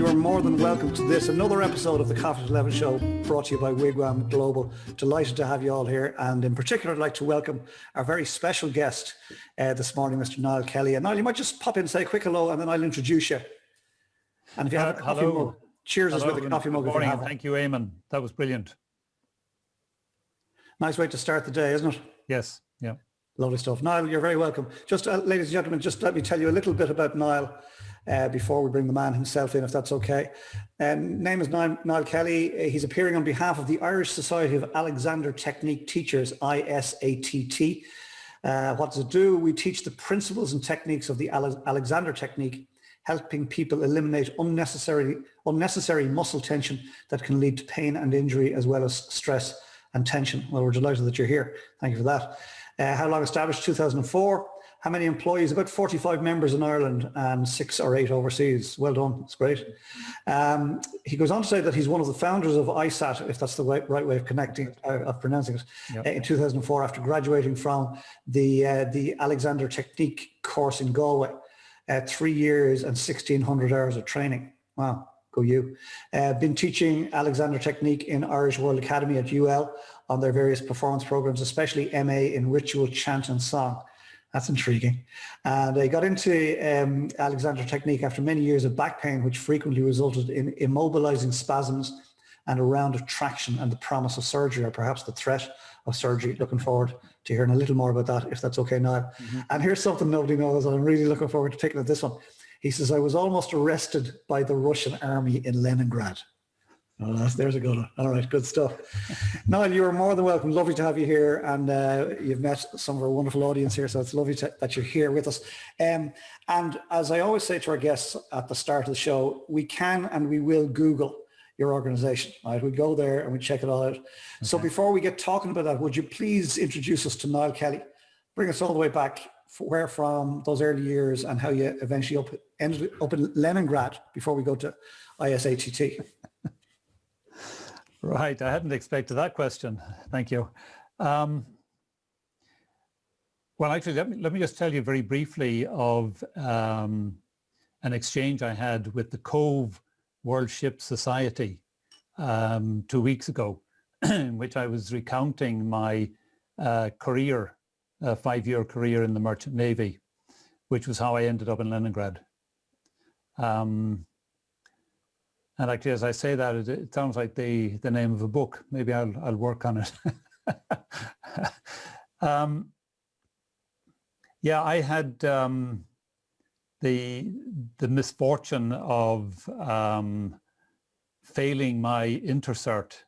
you are more than welcome to this, another episode of the Coffee at 11 show brought to you by Wigwam Global. Delighted to have you all here, and in particular I'd like to welcome our very special guest this morning, Mr. Niall Kelly. And Niall, you might just pop in and say a quick hello and then I'll introduce you. And if you have a coffee mug, cheers us with a coffee mug. Good morning, and thank you, Eamon. That was brilliant. Nice way to start the day, isn't it? Yes, yeah. Lovely stuff. Niall, you're very welcome. Just, ladies and gentlemen, just let me tell you a little bit about Niall before we bring the man himself in, if that's okay. Name is Niall Kelly. He's appearing on behalf of the Irish Society of Alexander Technique Teachers, ISATT. What does it do? We teach the principles and techniques of the Alexander Technique, helping people eliminate unnecessary muscle tension that can lead to pain and injury, as well as stress and tension. Well, we're delighted that you're here. Thank you for that. How long established? 2004. How many employees? About 45 members in Ireland and 6 or 8 overseas. Well done. It's great. He goes on to say that he's one of the founders of ISAT, if that's the right way of pronouncing it, yep. In 2004, after graduating from the Alexander Technique course in Galway. 3 years and 1,600 hours of training. Wow, go you. Been teaching Alexander Technique in Irish World Academy at UL on their various performance programs, especially MA in ritual, chant and song. That's intriguing. And I got into Alexander Technique after many years of back pain, which frequently resulted in immobilizing spasms and a round of traction and the promise of surgery, or perhaps the threat of surgery. Looking forward to hearing a little more about that, if that's okay, Niall. Mm-hmm. And here's something nobody knows, and I'm really looking forward to picking at this one. He says, I was almost arrested by the Russian army in Leningrad. Oh, there's a good one. All right, good stuff. Niall, you're more than welcome. Lovely to have you here, and you've met some of our wonderful audience here, so it's lovely that you're here with us. And as I always say to our guests at the start of the show, we can and we will Google your organization, right? We go there and we check it all out. Okay. So before we get talking about that, would you please introduce us to Niall Kelly? Bring us all the way back, where from, those early years, and how you eventually ended up in Leningrad before we go to ISATT. Right, I hadn't expected that question. Thank you. Well, actually, let me just tell you very briefly of an exchange I had with the Cove World Ship Society 2 weeks ago, in which I was recounting my career, 5-year career in the Merchant Navy, which was how I ended up in Leningrad. And actually, as I say that, it sounds like the name of a book. Maybe I'll work on it. Yeah, I had the misfortune of failing my intercert,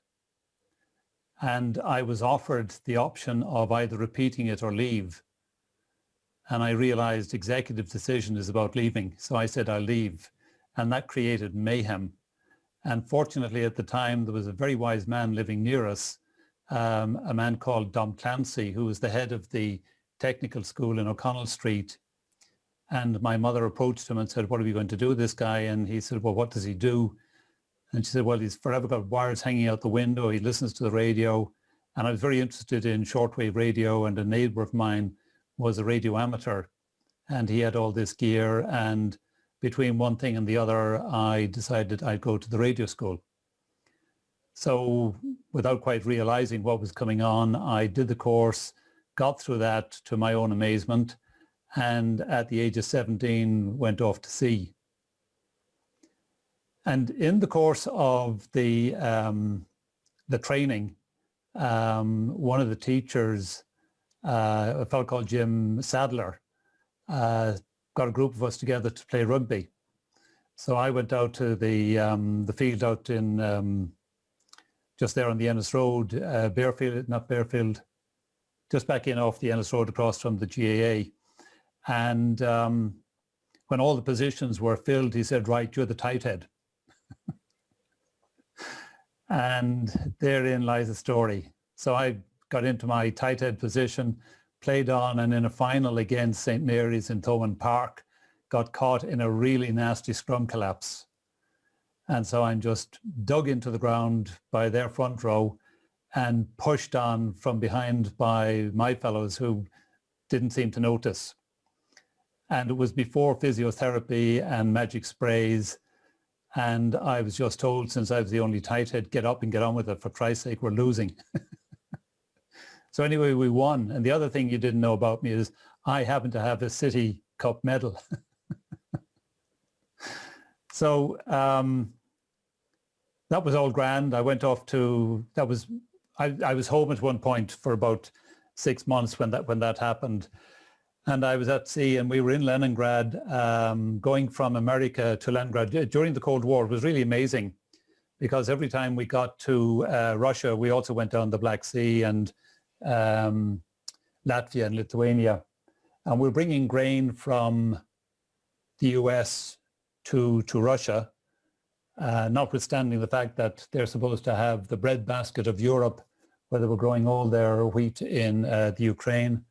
and I was offered the option of either repeating it or leave. And I realized executive decision is about leaving, so I said I'll leave, and that created mayhem. And fortunately, at the time, there was a very wise man living near us, a man called Dom Clancy, who was the head of the technical school in O'Connell Street. And my mother approached him and said, what are we going to do with this guy? And he said, well, what does he do? And she said, well, he's forever got wires hanging out the window. He listens to the radio. And I was very interested in shortwave radio, and a neighbor of mine was a radio amateur. And he had all this gear, and between one thing and the other, I decided I'd go to the radio school. So without quite realizing what was coming on, I did the course, got through that to my own amazement, and at the age of 17 went off to sea. And in the course of the training, one of the teachers, a fellow called Jim Sadler, got a group of us together to play rugby. So I went out to the field out in just there on the Ennis Road, just back in off the Ennis Road across from the GAA. And when all the positions were filled, he said, right, you're the tight head. And therein lies the story. So I got into my tight head position, played on, and in a final against St. Mary's in Thomond Park, got caught in a really nasty scrum collapse. And so I'm just dug into the ground by their front row and pushed on from behind by my fellows who didn't seem to notice. And it was before physiotherapy and magic sprays. And I was just told, since I was the only tight head, get up and get on with it. For Christ's sake, we're losing. So anyway, we won. And the other thing you didn't know about me is I happen to have a City Cup medal. So that was all grand. I went off to, I was home at one point for about 6 months when that happened. And I was at sea, and we were in Leningrad, going from America to Leningrad during the Cold War. It was really amazing because every time we got to Russia, we also went down the Black Sea and Latvia and Lithuania. And we're bringing grain from the US to Russia, notwithstanding the fact that they're supposed to have the breadbasket of Europe, where they were growing all their wheat in the Ukraine,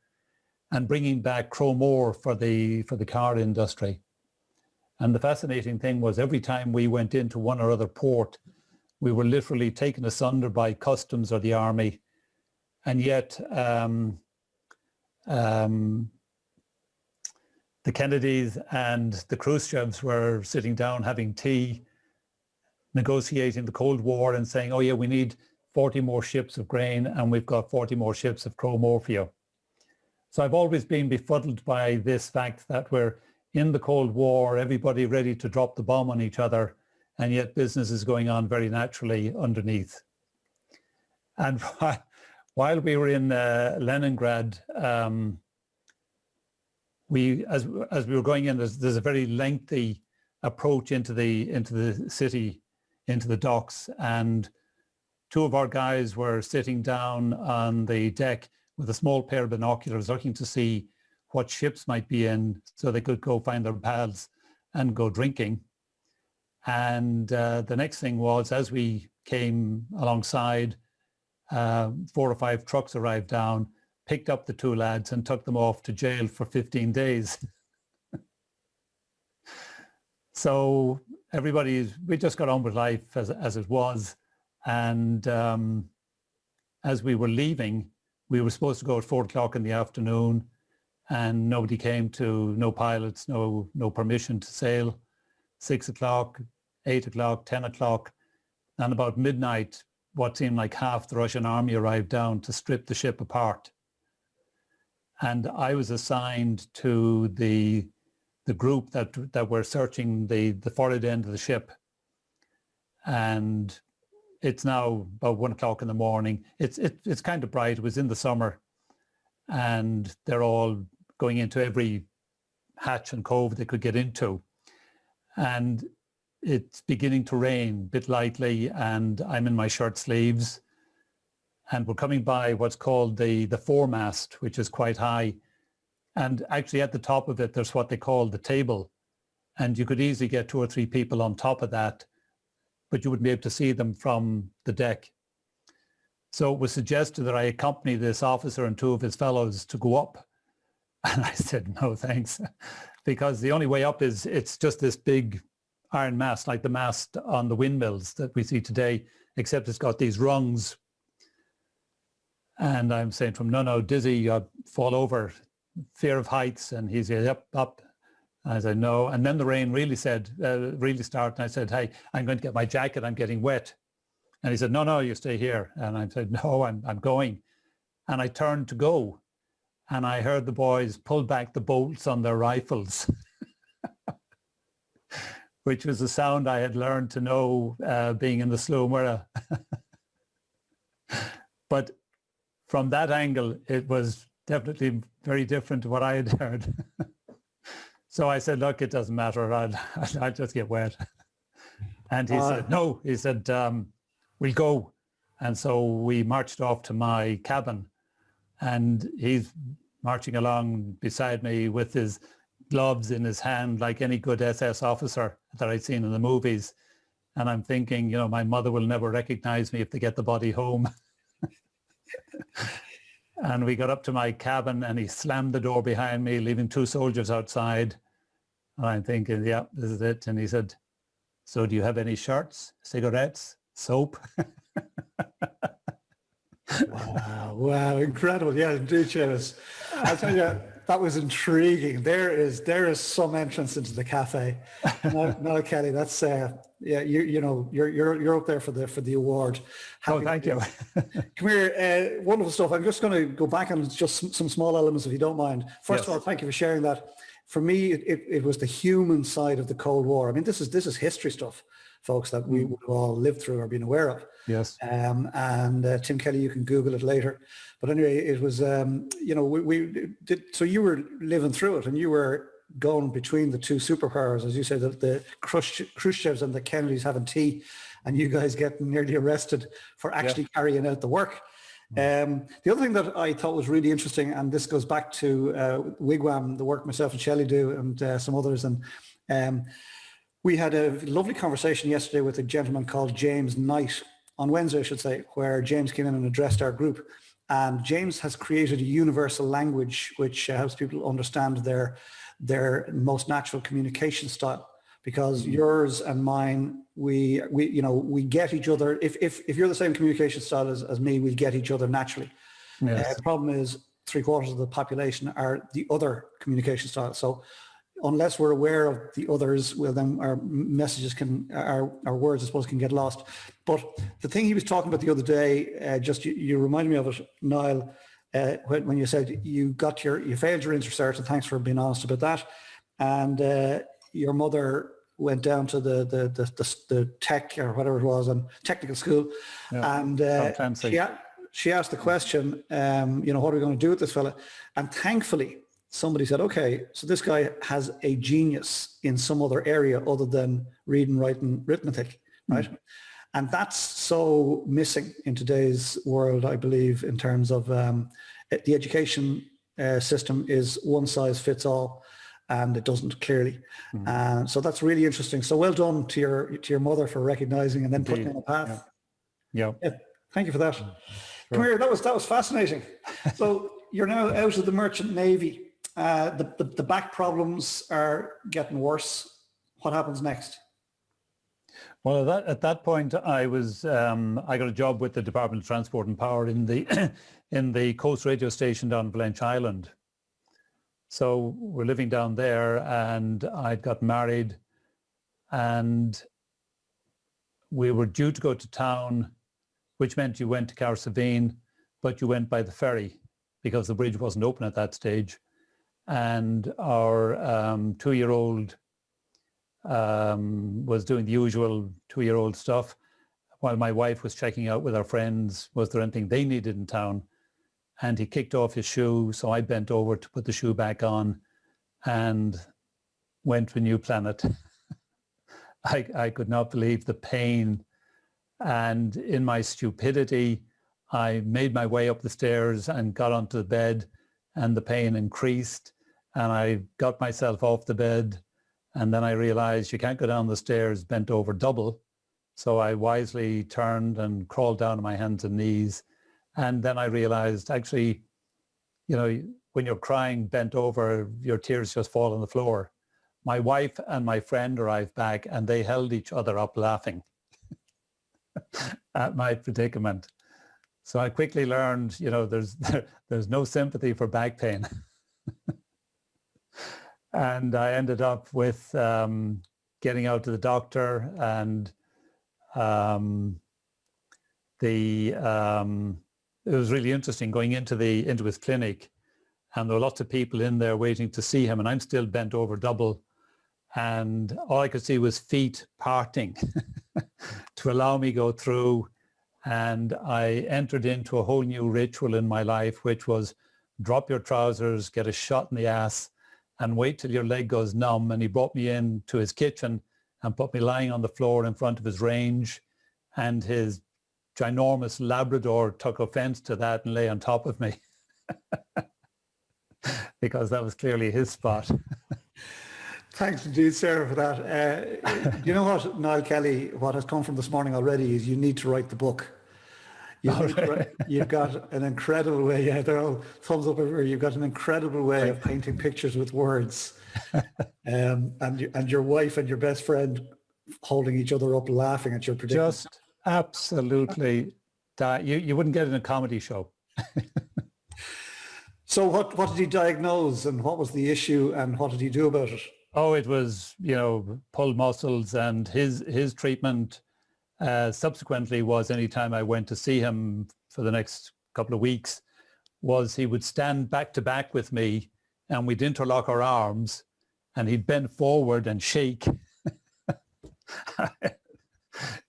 and bringing back chrome ore for the car industry. And the fascinating thing was every time we went into one or other port, we were literally taken asunder by customs or the army. And yet the Kennedys and the Khrushchevs were sitting down having tea, negotiating the Cold War and saying, oh yeah, we need 40 more ships of grain and we've got 40 more ships of chrome ore for you. So I've always been befuddled by this fact that we're in the Cold War, everybody ready to drop the bomb on each other, and yet business is going on very naturally underneath. And while we were in Leningrad, as we were going in, there's a very lengthy approach into the city, into the docks, and two of our guys were sitting down on the deck with a small pair of binoculars looking to see what ships might be in so they could go find their pals and go drinking. And the next thing was, as we came alongside, 4 or 5 trucks arrived down, picked up the 2 lads and took them off to jail for 15 days. So we just got on with life as it was. And as we were leaving, we were supposed to go at 4 o'clock in the afternoon, and nobody came, no pilots, no permission to sail. 6 o'clock, 8 o'clock, 10 o'clock, and about midnight, what seemed like half the Russian army arrived down to strip the ship apart. And I was assigned to the group that were searching the forward end of the ship. And it's now about 1 o'clock in the morning. It's kind of bright. It was in the summer, and they're all going into every hatch and cove they could get into. And it's beginning to rain a bit lightly, and I'm in my shirt sleeves, and we're coming by what's called the foremast, which is quite high. And actually at the top of it, there's what they call the table. And you could easily get 2 or 3 people on top of that, but you wouldn't be able to see them from the deck. So it was suggested that I accompany this officer and 2 of his fellows to go up. And I said, no, thanks. Because the only way up it's just this big iron mast, like the mast on the windmills that we see today, except it's got these rungs. And I'm saying to him, no, dizzy, fall over, fear of heights. And he said, yep, up. And I said, no. And then the rain really started. And I said, hey, I'm going to get my jacket. I'm getting wet. And he said, no, you stay here. And I said, no, I'm going. And I turned to go. And I heard the boys pull back the bolts on their rifles, which was a sound I had learned to know being in the Slough Murrah. But from that angle, it was definitely very different to what I had heard. So I said, look, it doesn't matter. I'll just get wet. And he said, no, he said, we'll go. And so we marched off to my cabin, and he's marching along beside me with his gloves in his hand like any good SS officer that I'd seen in the movies. And I'm thinking, my mother will never recognize me if they get the body home. And we got up to my cabin, and he slammed the door behind me, leaving 2 soldiers outside. And I'm thinking, yeah, this is it. And he said, so do you have any shirts, cigarettes, soap? Wow, incredible. Yeah, indeed, Seamus. I'll tell you, that was intriguing. There is some entrance into the cafe. Niall Kelly, that's Yeah, you're up there for the award. Oh, thank you. Come here, wonderful stuff. I'm just going to go back on just some small elements, if you don't mind. First Yes. of all, thank you for sharing that. For me, it was the human side of the Cold War. I mean, this is history stuff, folks, that we would have all lived through or been aware of. Yes. And Tim Kelly, you can Google it later. But anyway, it was, we did. So you were living through it, and you were going between the two superpowers, as you said, the Khrushchevs and the Kennedys having tea, and you guys getting nearly arrested for actually carrying out the work. The other thing that I thought was really interesting, and this goes back to Wigwam, the work myself and Shelley do, and some others, and we had a lovely conversation yesterday with a gentleman called James Knight, on Wednesday I should say, where James came in and addressed our group. And James has created a universal language which helps people understand their most natural communication style, because yours and mine, we get each other. If you're the same communication style as me, we'll get each other naturally. Yes. The problem is 3/4 of the population are the other communication style. So unless we're aware of the others, well, then our messages our words, I suppose, can get lost. But the thing he was talking about the other day, you reminded me of it, Niall, when you said you failed your intercert, and thanks for being honest about that. And your mother went down to the tech or whatever it was, and technical school, and she asked the question, what are we going to do with this fella? And thankfully, somebody said, okay, so this guy has a genius in some other area other than reading, writing, arithmetic, right? And that's so missing in today's world, I believe, in terms of the education system is one size fits all, and it doesn't clearly. So that's really interesting. So well done to your mother for recognizing and then putting in a path. Yeah. Thank you for that. Come here, that was fascinating. So you're now out of the Merchant Navy. The back problems are getting worse. What happens next? Well, at that point, I got a job with the Department of Transport and Power in the Coast Radio station down Blanche Island. So we're living down there, and I'd got married, and we were due to go to town, which meant you went to Carsavine, but you went by the ferry because the bridge wasn't open at that stage. And our 2-year-old was doing the usual 2-year-old stuff, while my wife was checking out with our friends, was there anything they needed in town? And he kicked off his shoe, so I bent over to put the shoe back on and went to a new planet. I could not believe the pain. And in my stupidity, I made my way up the stairs and got onto the bed, and the pain increased, and I got myself off the bed, and then I realized you can't go down the stairs bent over double. So I wisely turned and crawled down on my hands and knees. And then I realized, actually, when you're crying bent over, your tears just fall on the floor. My wife and my friend arrived back, and they held each other up laughing at my predicament. So I quickly learned, there's no sympathy for back pain. And I ended up with getting out to the doctor, and it was really interesting going into his clinic, and there were lots of people in there waiting to see him, and I'm still bent over double, and all I could see was feet parting to allow me go through. And I entered into a whole new ritual in my life, which was drop your trousers, get a shot in the ass, and wait till your leg goes numb. And he brought me into his kitchen and put me lying on the floor in front of his range, and his ginormous Labrador took offense to that and lay on top of me because that was clearly his spot. Thanks indeed, Sarah, for that. You know what, Niall Kelly, what has come from this morning already is you need to write the book. You've got an incredible way, they're all thumbs up everywhere. You've got an incredible way of painting pictures with words. And your wife and your best friend holding each other up laughing at your predicament. Just absolutely, you wouldn't get in a comedy show. So what did he diagnose, and what was the issue, and what did he do about it? Oh, it was, pulled muscles, and his treatment subsequently was anytime I went to see him for the next couple of weeks, was he would stand back to back with me and we'd interlock our arms and he'd bend forward and shake.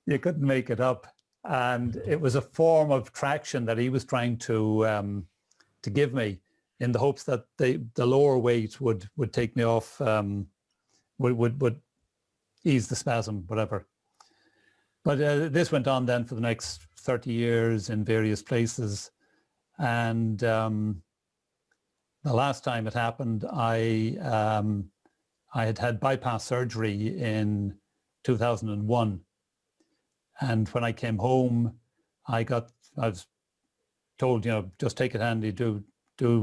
You couldn't make it up. And it was a form of traction that he was trying to give me in the hopes that the lower weight would take me off, would ease the spasm, whatever. But this went on then for the next 30 years in various places. And the last time it happened, I had bypass surgery in 2001. And when I came home, I was told, just take it handy, do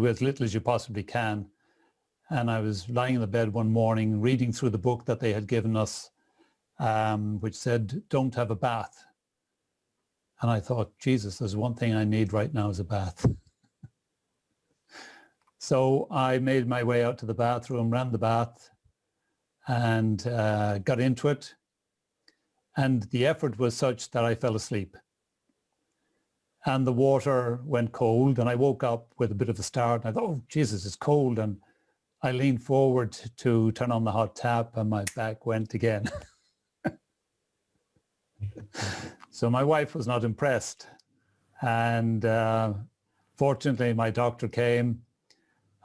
as little as you possibly can. And I was lying in the bed one morning reading through the book that they had given us, which said, don't have a bath. And I thought, Jesus, there's one thing I need right now is a bath. So I made my way out to the bathroom, ran the bath, and got into it. And the effort was such that I fell asleep. And the water went cold, and I woke up with a bit of a start. And I thought, oh, Jesus, it's cold. And I leaned forward to turn on the hot tap, and my back went again. So my wife was not impressed. And fortunately, my doctor came.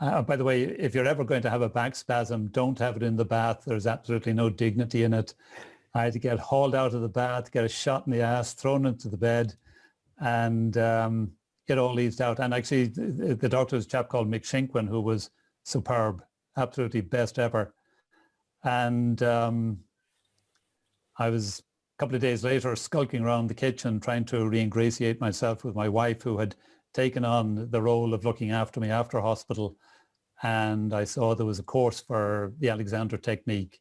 By the way, if you're ever going to have a back spasm, don't have it in the bath. There's absolutely no dignity in it. I had to get hauled out of the bath, get a shot in the ass, thrown into the bed, and it all eased out. And actually, the doctor was a chap called Mick Shinkwin, who was superb, absolutely best ever. And I was, a couple of days later, skulking around the kitchen, trying to re-ingratiate myself with my wife, who had taken on the role of looking after me after hospital. And I saw there was a course for the Alexander technique.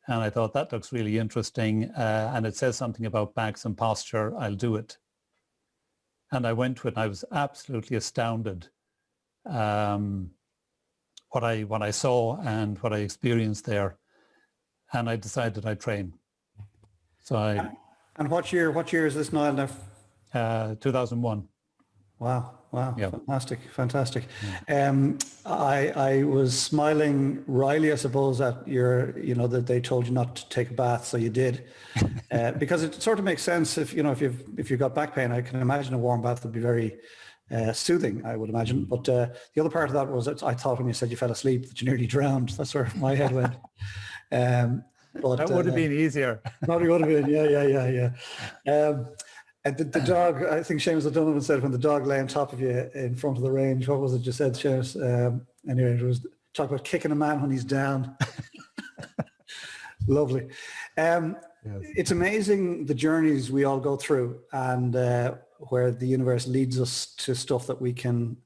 And I thought, that looks really interesting. And it says something about backs and posture. I'll do it. And I went to it, and I was absolutely astounded what I saw and what I experienced there. And I decided I'd train. So And what year is this now? 2001. Wow. Yeah. Fantastic. I was smiling wryly, I suppose, at that they told you not to take a bath, so you did, because it sort of makes sense. If you've got back pain, I can imagine a warm bath would be very soothing, I would imagine. But the other part of that was that I thought when you said you fell asleep that you nearly drowned. That's where my head went. But that would have been easier. Probably would have been, yeah. And the dog, I think Seamus O'Donovan said, when the dog lay on top of you in front of the range, what was it you said, Seamus? Anyway, it was talk about kicking a man when he's down. Lovely. Yes. It's amazing the journeys we all go through, and where the universe leads us to stuff that we can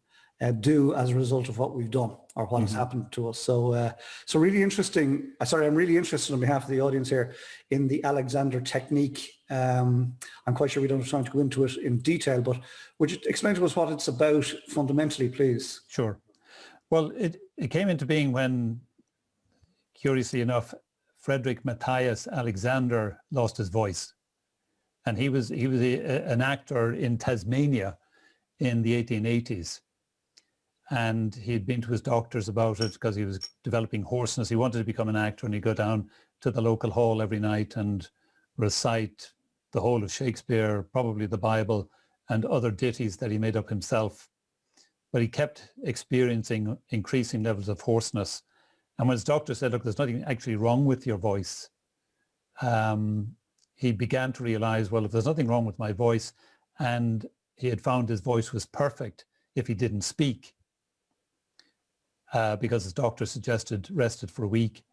do as a result of what we've done or what has happened to us. So really interesting. I'm really interested on behalf of the audience here in the Alexander technique. I'm quite sure we don't have time to go into it in detail, but would you explain to us what it's about fundamentally, please? Sure. Well, it came into being when, curiously enough, Frederick Matthias Alexander lost his voice. And he was an actor in Tasmania in the 1880s. And he had been to his doctors about it because he was developing hoarseness. He wanted to become an actor, and he'd go down to the local hall every night and recite the whole of Shakespeare, probably the Bible, and other ditties that he made up himself. But he kept experiencing increasing levels of hoarseness. And when his doctor said, look, there's nothing actually wrong with your voice, he began to realize, well, if there's nothing wrong with my voice, and he had found his voice was perfect if he didn't speak, because his doctor suggested rest it for a week,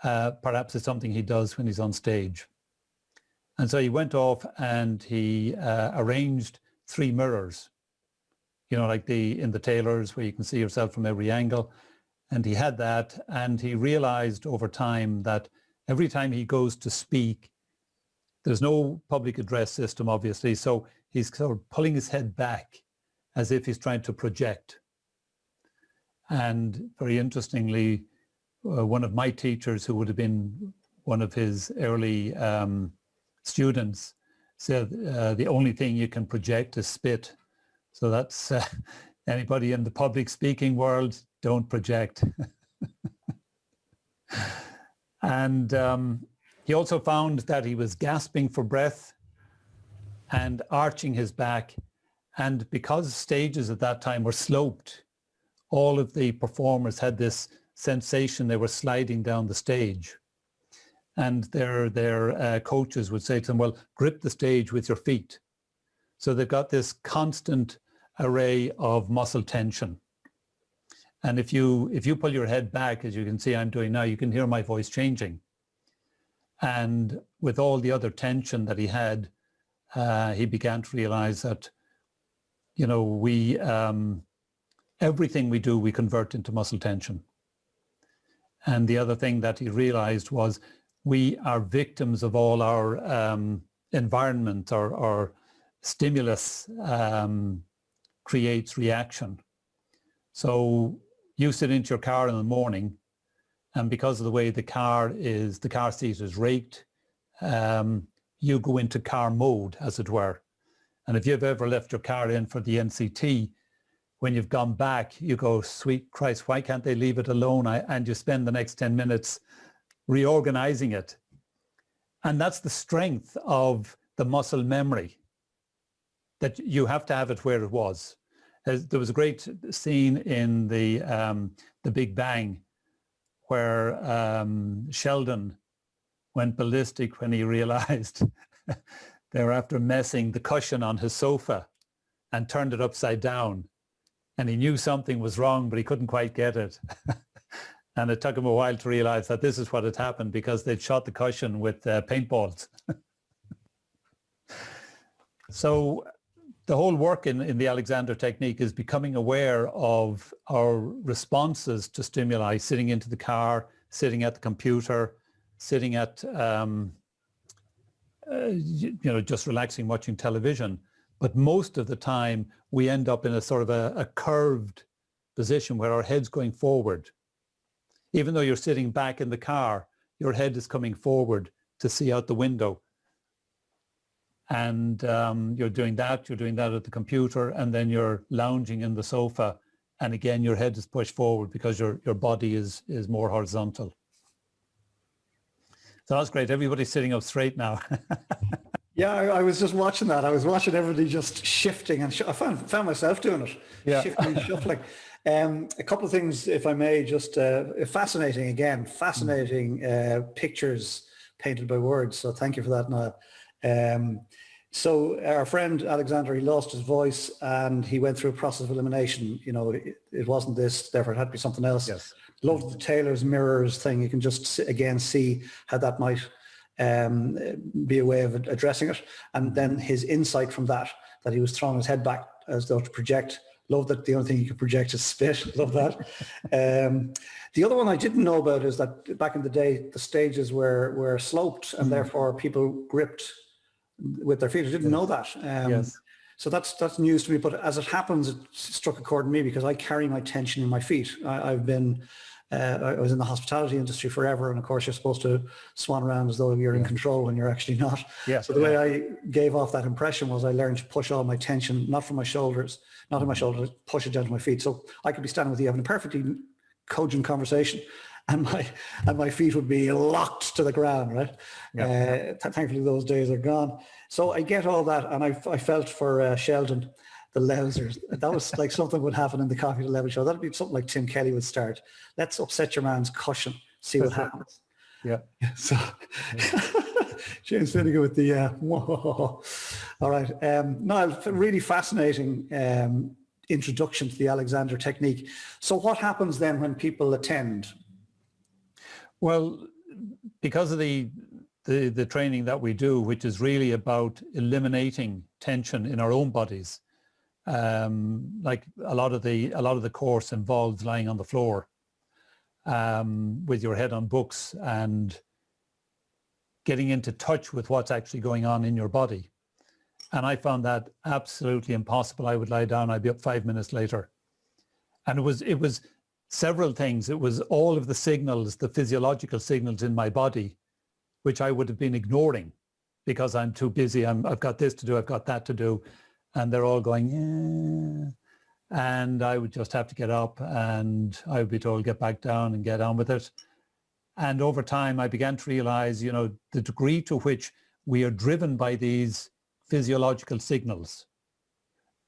perhaps it's something he does when he's on stage. And so he went off and he arranged 3 mirrors, like in the tailors where you can see yourself from every angle. And he had that, and he realized over time that every time he goes to speak, there's no public address system, obviously. So he's sort of pulling his head back as if he's trying to project. And very interestingly, one of my teachers, who would have been one of his early students, said the only thing you can project is spit. So that's anybody in the public speaking world, don't project. And he also found that he was gasping for breath and arching his back. And because stages at that time were sloped, all of the performers had this sensation they were sliding down the stage. And their coaches would say to them, well, grip the stage with your feet. So they've got this constant array of muscle tension. And if you pull your head back, as you can see I'm doing now, you can hear my voice changing. And with all the other tension that he had, he began to realize that, you know, we everything we do, we convert into muscle tension. And the other thing that he realized was we are victims of all our environment, or stimulus creates reaction. So you sit into your car in the morning, and because of the way the car seat is raked, you go into car mode, as it were. And if you've ever left your car in for the NCT, when you've gone back, you go, sweet Christ, why can't they leave it alone? And you spend the next 10 minutes reorganizing it. And that's the strength of the muscle memory, that you have to have it where it was. There was a great scene in the Big Bang where Sheldon went ballistic when he realized they were after messing the cushion on his sofa and turned it upside down. And he knew something was wrong, but he couldn't quite get it. And it took him a while to realize that this is what had happened, because they'd shot the cushion with paintballs. So the whole work in the Alexander technique is becoming aware of our responses to stimuli, sitting into the car, sitting at the computer, sitting at, just relaxing, watching television. But most of the time, we end up in a sort of a curved position where our head's going forward. Even though you're sitting back in the car, your head is coming forward to see out the window. And you're doing that at the computer, and then you're lounging in the sofa. And again, your head is pushed forward because your body is more horizontal. So that's great. Everybody's sitting up straight now. Yeah, I was just watching that. I was watching everybody just shifting, and I found myself doing it, Yeah. shifting and shuffling. A couple of things, if I may, just fascinating pictures painted by words. So thank you for that, Niall. So our friend Alexander, he lost his voice and he went through a process of elimination. You know, it wasn't this, therefore it had to be something else. Yes. Loved the Taylor's mirrors thing. You can just again see how that might be a way of addressing it. And then his insight from that he was throwing his head back as though to project. Love that the only thing you can project is spit. Love that. The other one I didn't know about is that back in the day, the stages were sloped, and therefore people gripped with their feet. I didn't know that. Yes. So that's news to me. But as it happens, it struck a chord in me because I carry my tension in my feet. I was in the hospitality industry forever, and of course you're supposed to swan around as though you're in control when you're actually not. Yeah. So the way I gave off that impression was I learned to push all my tension, not from my shoulders, not in my shoulders, push it down to my feet. So I could be standing with you having a perfectly cogent conversation, and my feet would be locked to the ground, right? Yeah. Thankfully those days are gone. So I get all that, and I felt for Sheldon, the Levsers. That was like something would happen in the Coffee to Level show. That'd be something like Tim Kelly would start. Let's upset your man's cushion, see what happens. Yeah. So James Finnegan with the whoa. All right. Niall, really fascinating introduction to the Alexander technique. So what happens then when people attend? Well, because of the training that we do, which is really about eliminating tension in our own bodies, like a lot of the course involves lying on the floor with your head on books and getting into touch with what's actually going on in your body. And I found that absolutely impossible. I would lie down, I'd be up 5 minutes later. And it was several things. It was all of the signals, the physiological signals in my body, which I would have been ignoring because I'm too busy. I've got this to do, I've got that to do. And they're all going, yeah. And I would just have to get up and I would be told, get back down and get on with it. And over time, I began to realize, you know, the degree to which we are driven by these physiological signals.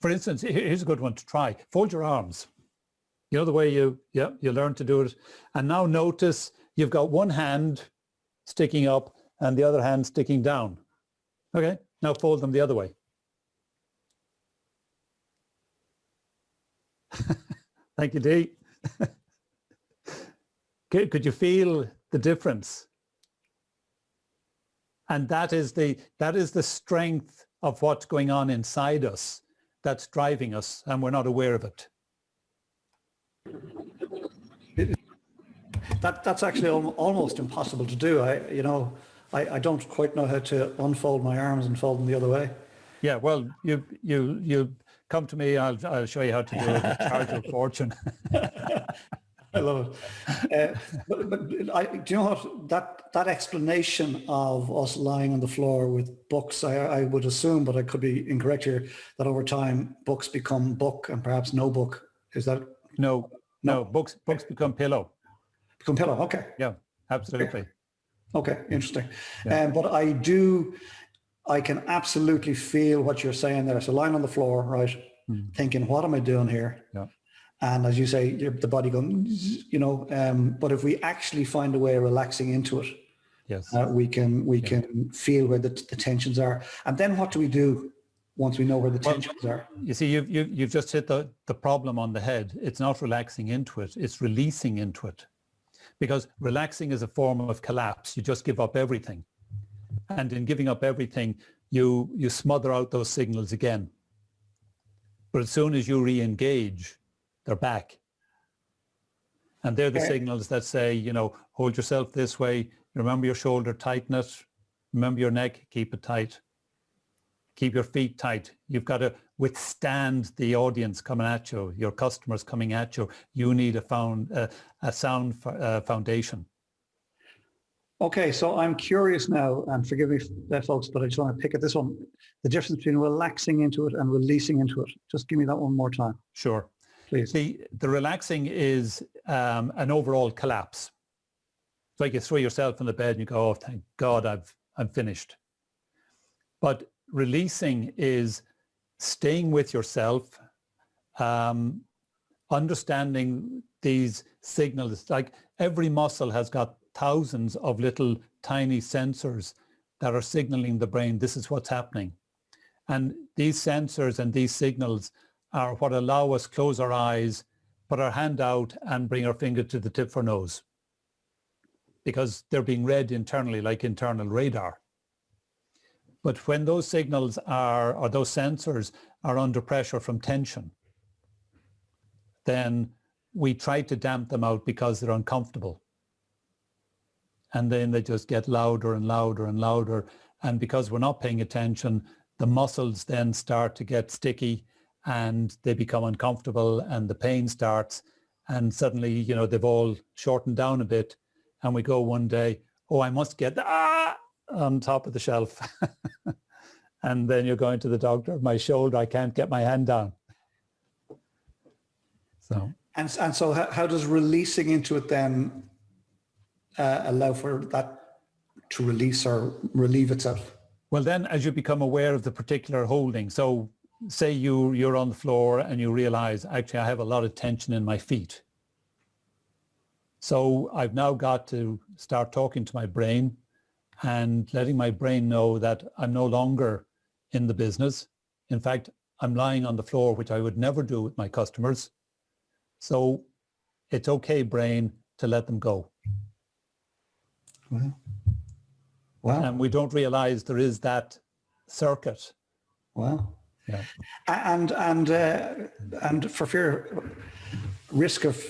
For instance, here's a good one to try. Fold your arms. You know the way you learn to do it. And now notice you've got one hand sticking up and the other hand sticking down. Okay, now fold them the other way. Thank you, Dee. Could you feel the difference? And that is the strength of what's going on inside us that's driving us, and we're not aware of it. That's actually almost impossible to do. I don't quite know how to unfold my arms and fold them the other way. Yeah, well, you come to me. I'll show you how to do it. I'll charge you a fortune. I love it. But do you know what? That explanation of us lying on the floor with books, I would assume, but I could be incorrect here, that over time books become book and perhaps no book. Is that? No, books become pillow. Become pillow, okay. Yeah, absolutely. Okay, interesting. Yeah. But I can absolutely feel what you're saying there. So lying on the floor, right, thinking, what am I doing here? Yeah. And as you say, the body going, you know, but if we actually find a way of relaxing into it, yes, we can feel where the tensions are. And then what do we do once we know where the tensions are? You see, you've just hit the problem on the head. It's not relaxing into it, it's releasing into it. Because relaxing is a form of collapse. You just give up everything. And in giving up everything, you smother out those signals again. But as soon as you re-engage, they're back. And they're the signals that say, you know, hold yourself this way. Remember your shoulder, tighten it. Remember your neck, keep it tight. Keep your feet tight. You've got to withstand the audience coming at you, your customers coming at you. You need a sound foundation. Okay, so I'm curious now, and forgive me, folks, but I just want to pick at this one. The difference between relaxing into it and releasing into it. Just give me that one more time. Sure. Please. The relaxing is an overall collapse. It's like you throw yourself in the bed and you go, oh, thank God I'm finished. But releasing is staying with yourself, understanding these signals. Like every muscle has got thousands of little tiny sensors that are signaling the brain, this is what's happening. And these sensors and these signals are what allow us close our eyes, put our hand out and bring our finger to the tip of our nose. Because they're being read internally like internal radar. But when those signals or those sensors are under pressure from tension, then we try to damp them out because they're uncomfortable. And then they just get louder and louder and louder. And because we're not paying attention, the muscles then start to get sticky and they become uncomfortable and the pain starts. And suddenly, you know, they've all shortened down a bit. And we go one day, oh, I must get on top of the shelf. And then you're going to the doctor, my shoulder, I can't get my hand down. So. And so how does releasing into it then allow for that to release or relieve itself? Well, then as you become aware of the particular holding, so say you're on the floor and you realize, actually, I have a lot of tension in my feet. So I've now got to start talking to my brain and letting my brain know that I'm no longer in the business. In fact, I'm lying on the floor, which I would never do with my customers. So it's okay, brain, to let them go. Wow. And we don't realize there is that circuit. Wow. Yeah. And for fear, risk of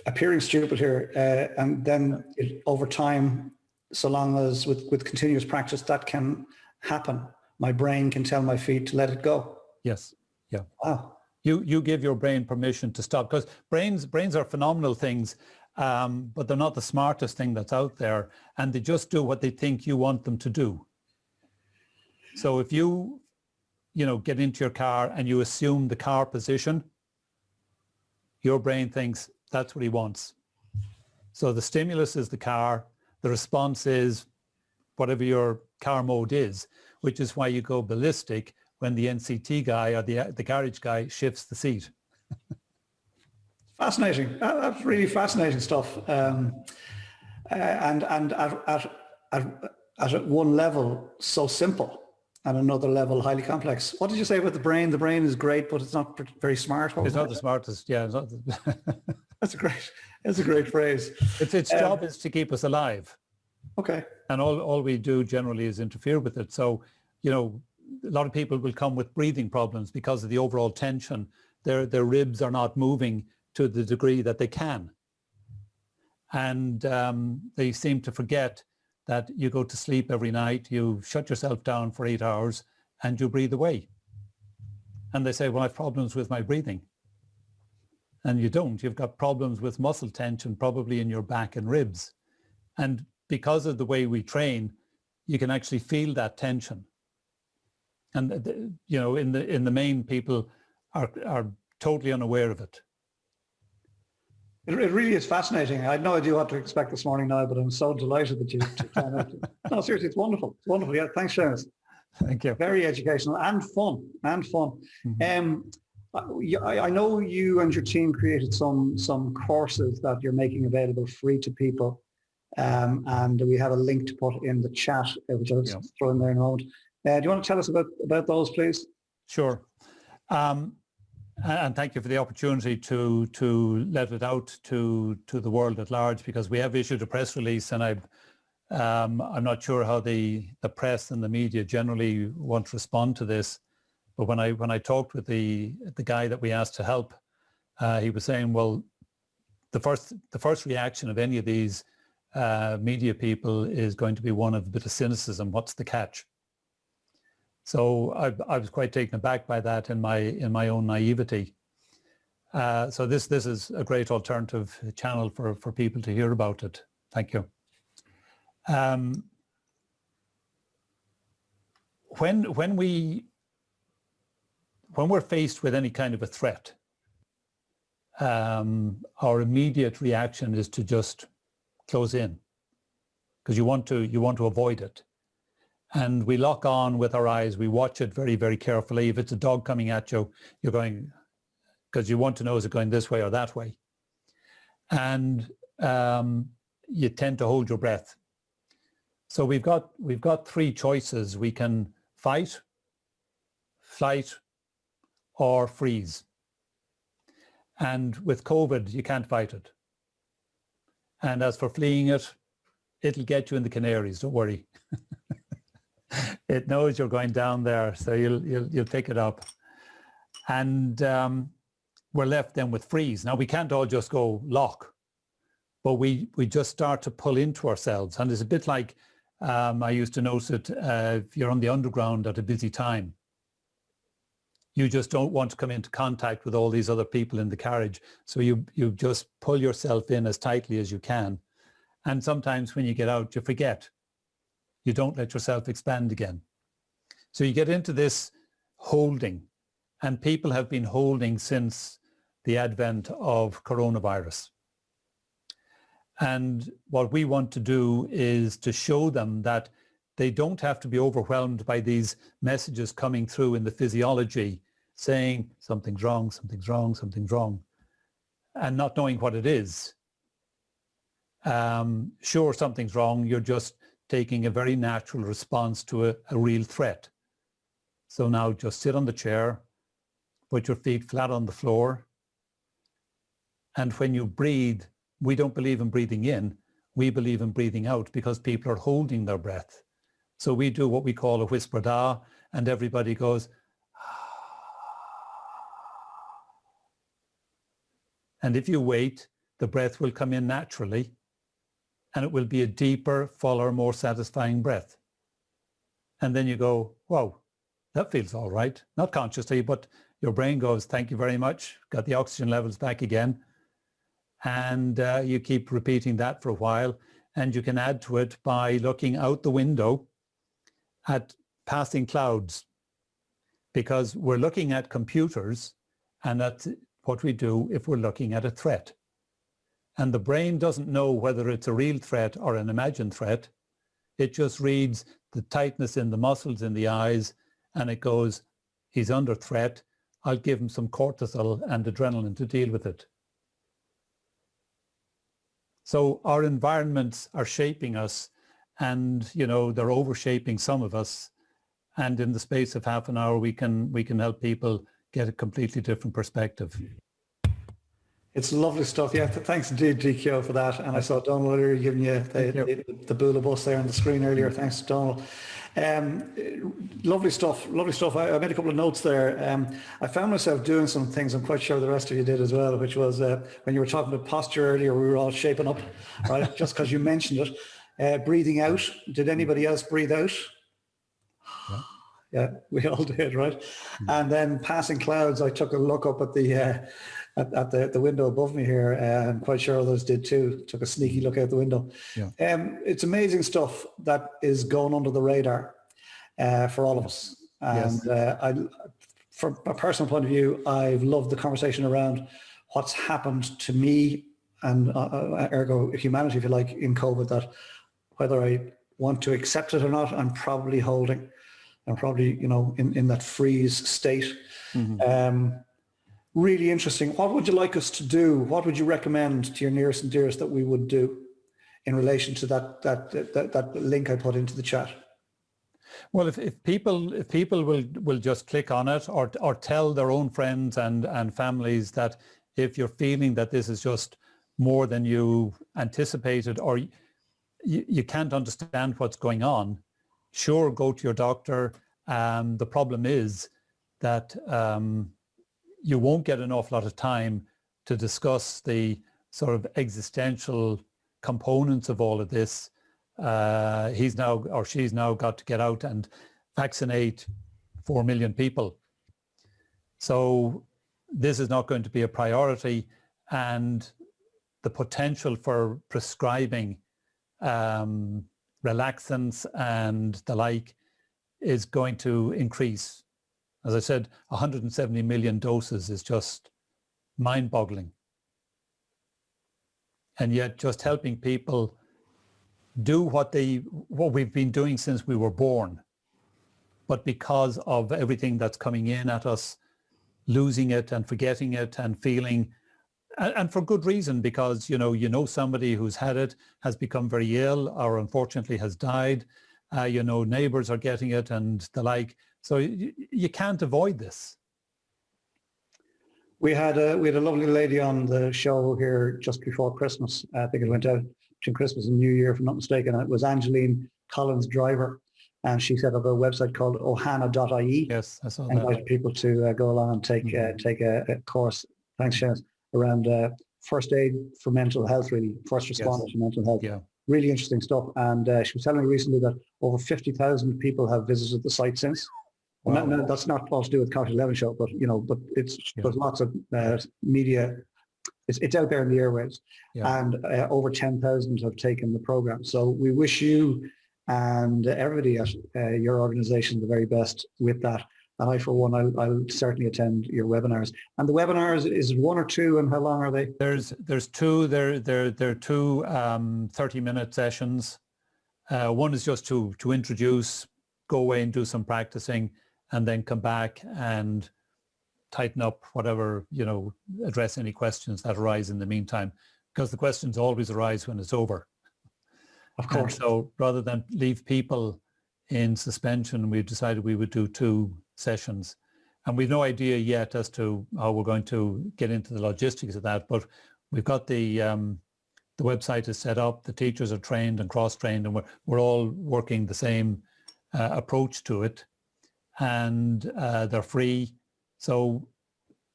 appearing stupid here, and then over time, so long as with continuous practice, that can happen. My brain can tell my feet to let it go. Yes. Yeah. Wow. You give your brain permission to stop, because brains are phenomenal things, but they're not the smartest thing that's out there, and they just do what they think you want them to do. So if you get into your car and you assume the car position, your brain thinks that's what he wants. So the stimulus is the car, the response is whatever your car mode is, which is why you go ballistic when the NCT guy or the garage guy shifts the seat. Fascinating. That's really fascinating stuff. And at one level, so simple, and another level, highly complex. What did you say about the brain? The brain is great, but it's not very smart. It's not the smartest. Yeah. It's not That's a great phrase. Its job is to keep us alive. Okay. And all we do generally is interfere with it. So, a lot of people will come with breathing problems because of the overall tension. Their ribs are not moving to the degree that they can. And they seem to forget that you go to sleep every night, you shut yourself down for 8 hours and you breathe away. And they say, well, I have problems with my breathing. And you don't. You've got problems with muscle tension, probably in your back and ribs. And because of the way we train, you can actually feel that tension. And in the main, people are totally unaware of it. It really is fascinating. I had no idea what to expect this morning now, but I'm so delighted that you found out. No, seriously, it's wonderful. It's wonderful. Yeah, thanks, Seamus. Thank you. Very educational and fun. Mm-hmm. I know you and your team created some courses that you're making available free to people, and we have a link to put in the chat, which I'll just throw in there in a moment. Do you want to tell us about those, please? Sure. And thank you for the opportunity to let it out to the world at large, because we have issued a press release, and I'm not sure how the press and the media generally want to respond to this. But when I talked with the guy that we asked to help, he was saying, well, the first reaction of any of these media people is going to be one of a bit of cynicism. What's the catch? So I was quite taken aback by that in my own naivety. So this is a great alternative channel for people to hear about it. Thank you. When we're faced with any kind of a threat, our immediate reaction is to just close in, because you want to avoid it. And we lock on with our eyes. We watch it very, very carefully. If it's a dog coming at you, you're going, because you want to know, is it going this way or that way? And you tend to hold your breath. So we've got three choices. We can fight, flight, or freeze. And with COVID, you can't fight it. And as for fleeing it, it'll get you in the Canaries, don't worry. It knows you're going down there, so you'll pick it up. And we're left then with freeze. Now, we can't all just go lock, but we just start to pull into ourselves. And it's a bit like, I used to notice it, if you're on the underground at a busy time, you just don't want to come into contact with all these other people in the carriage. So you just pull yourself in as tightly as you can. And sometimes when you get out, you forget. You don't let yourself expand again. So you get into this holding, and people have been holding since the advent of coronavirus. And what we want to do is to show them that they don't have to be overwhelmed by these messages coming through in the physiology saying something's wrong, something's wrong, something's wrong, and not knowing what it is. Sure, something's wrong. You're just taking a very natural response to a real threat. So now just sit on the chair, put your feet flat on the floor. And when you breathe, we don't believe in breathing in, we believe in breathing out, because people are holding their breath. So we do what we call a whispered ah, and everybody goes, and if you wait, the breath will come in naturally, and it will be a deeper, fuller, more satisfying breath. And then you go, whoa, that feels all right. Not consciously, but your brain goes, thank you very much, got the oxygen levels back again. And you keep repeating that for a while. And you can add to it by looking out the window at passing clouds, because we're looking at computers, and that's what we do if we're looking at a threat. And the brain doesn't know whether it's a real threat or an imagined threat. It just reads the tightness in the muscles in the eyes, and it goes, he's under threat. I'll give him some cortisol and adrenaline to deal with it. So our environments are shaping us, and they're overshaping some of us. And in the space of half an hour, we can help people get a completely different perspective. It's lovely stuff. Yeah, thanks indeed, DQ, for that. And I saw Donald earlier giving you the Bula bus there on the screen earlier. Thanks, Donald. Lovely stuff. Lovely stuff. I made a couple of notes there. I found myself doing some things I'm quite sure the rest of you did as well, which was when you were talking about posture earlier, we were all shaping up, right? Just because you mentioned it. Breathing out. Did anybody else breathe out? Yeah, we all did, right? Mm-hmm. And then passing clouds, I took a look up at the window above me here. I'm quite sure others did too. Took a sneaky look out the window. Yeah. It's amazing stuff that is going under the radar for all of us. And from a personal point of view, I've loved the conversation around what's happened to me and ergo humanity, if you like, in COVID, that whether I want to accept it or not, I'm probably holding. I'm probably, in that freeze state. Mm-hmm. Really interesting. What would you like us to do? What would you recommend to your nearest and dearest that we would do in relation to that link I put into the chat? Well, if people will just click on it or tell their own friends and families that if you're feeling that this is just more than you anticipated, or you can't understand what's going on, sure, go to your doctor. The problem is that you won't get an awful lot of time to discuss the sort of existential components of all of this. He's now or she's now got to get out and vaccinate 4 million people. So this is not going to be a priority, and the potential for prescribing relaxants and the like is going to increase. As I said, 170 million doses is just mind-boggling. And yet just helping people do what we've been doing since we were born. But because of everything that's coming in at us, losing it and forgetting it and feeling, and for good reason, because somebody who's had it has become very ill or unfortunately has died. Neighbors are getting it and the like. So you can't avoid this. We had a lovely lady on the show here just before Christmas. I think it went out between Christmas and New Year, if I'm not mistaken. It was Angeline Collins Driver, and she set up a website called ohana.ie. Yes, I saw that. Invited people to go along and take a course. Thanks, Seamus. Around first aid for mental health, really, first responders for mental health. Yeah. Really interesting stuff. And she was telling me recently that over 50,000 people have visited the site since. Wow. No, that's not all to do with County 11 show, but there's lots of media. It's out there in the airwaves, and over 10,000 have taken the program. So we wish you and everybody at your organisation the very best with that. And I, for one, I'll certainly attend your webinars. And the webinars, is it one or two, and how long are they? There's two. They're two 30-minute sessions. One is just to introduce, go away and do some practicing, and then come back and tighten up whatever, address any questions that arise in the meantime, because the questions always arise when it's over. Of course. And so rather than leave people in suspension, we've decided we would do two sessions. And we've no idea yet as to how we're going to get into the logistics of that, but we've got the website is set up, the teachers are trained and cross-trained, and we're all working the same approach to it. And they're free. So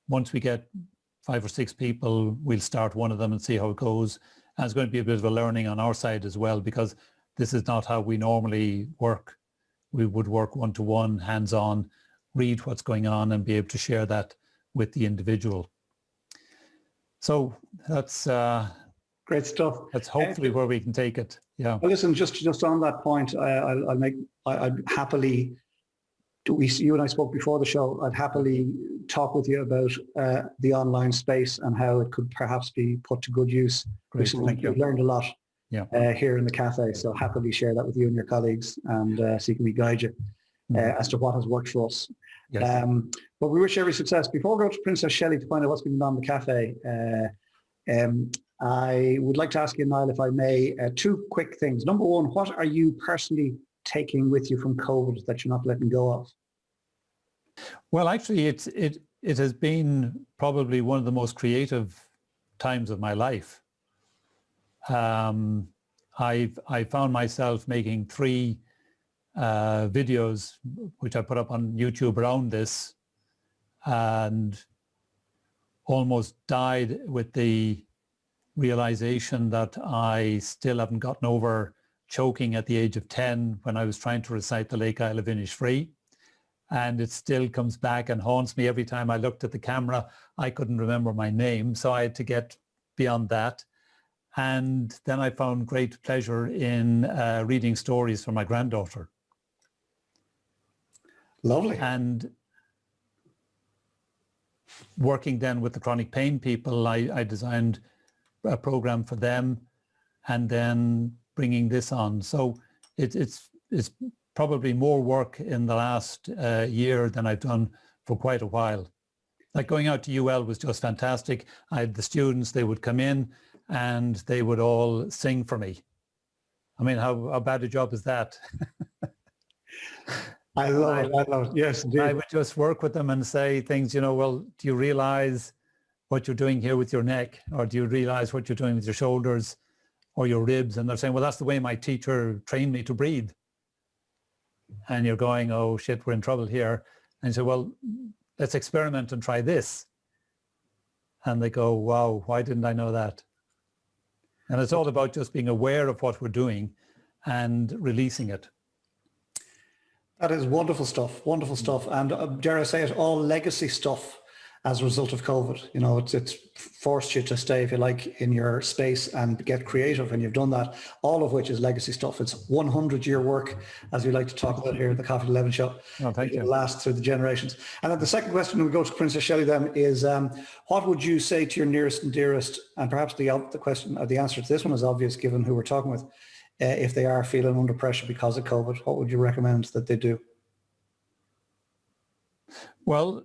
once we get 5 or 6 people, we'll start one of them and see how it goes. And it's going to be a bit of a learning on our side as well, because this is not how we normally work. We would work one-to-one, hands-on. read what's going on and be able to share that with the individual. So that's great stuff. That's hopefully where we can take it. Yeah. Well, listen, just on that point, I'd happily, you and I spoke before the show, I'd happily talk with you about the online space and how it could perhaps be put to good use. Great, thank you. We've learned a lot Yeah. here in the cafe, so happily share that with you and your colleagues and see can we guide you as to what has worked for us. Yes. But we wish every success. Before we go to Princess Shelley to find out what's going on in the cafe, I would like to ask you, Niall, if I may, two quick things. Number one, what are you personally taking with you from COVID that you're not letting go of? Well, actually, it has been probably one of the most creative times of my life. I found myself making 3 videos, which I put up on YouTube around this, and almost died with the realization that I still haven't gotten over choking at the age of 10 when I was trying to recite the Lake Isle of Innisfree. And it still comes back and haunts me every time I looked at the camera. I couldn't remember my name, so I had to get beyond that. And then I found great pleasure in reading stories for my granddaughter. Lovely. And working then with the chronic pain people, I designed a program for them and then bringing this on. So it's probably more work in the last year than I've done for quite a while. Like going out to UL was just fantastic. I had the students, they would come in and they would all sing for me. I mean, how bad a job is that? I love it. I love it. Yes, indeed. I would just work with them and say things, well, do you realize what you're doing here with your neck? Or do you realize what you're doing with your shoulders or your ribs? And they're saying, well, that's the way my teacher trained me to breathe. And you're going, oh shit, we're in trouble here. And you say, well, let's experiment and try this. And they go, wow, why didn't I know that? And it's all about just being aware of what we're doing and releasing it. That is wonderful stuff, wonderful stuff. And dare I say it, all legacy stuff as a result of COVID. It's forced you to stay, if you like, in your space and get creative, and you've done that, all of which is legacy stuff. It's 100-year work, as we like to talk about here at the Coffee at 11 show. Oh, thank you. It lasts through the generations. And then the second question, we go to Princess Shelley then, is what would you say to your nearest and dearest, and perhaps the question, or the answer to this one is obvious given who we're talking with, if they are feeling under pressure because of COVID, what would you recommend that they do? Well,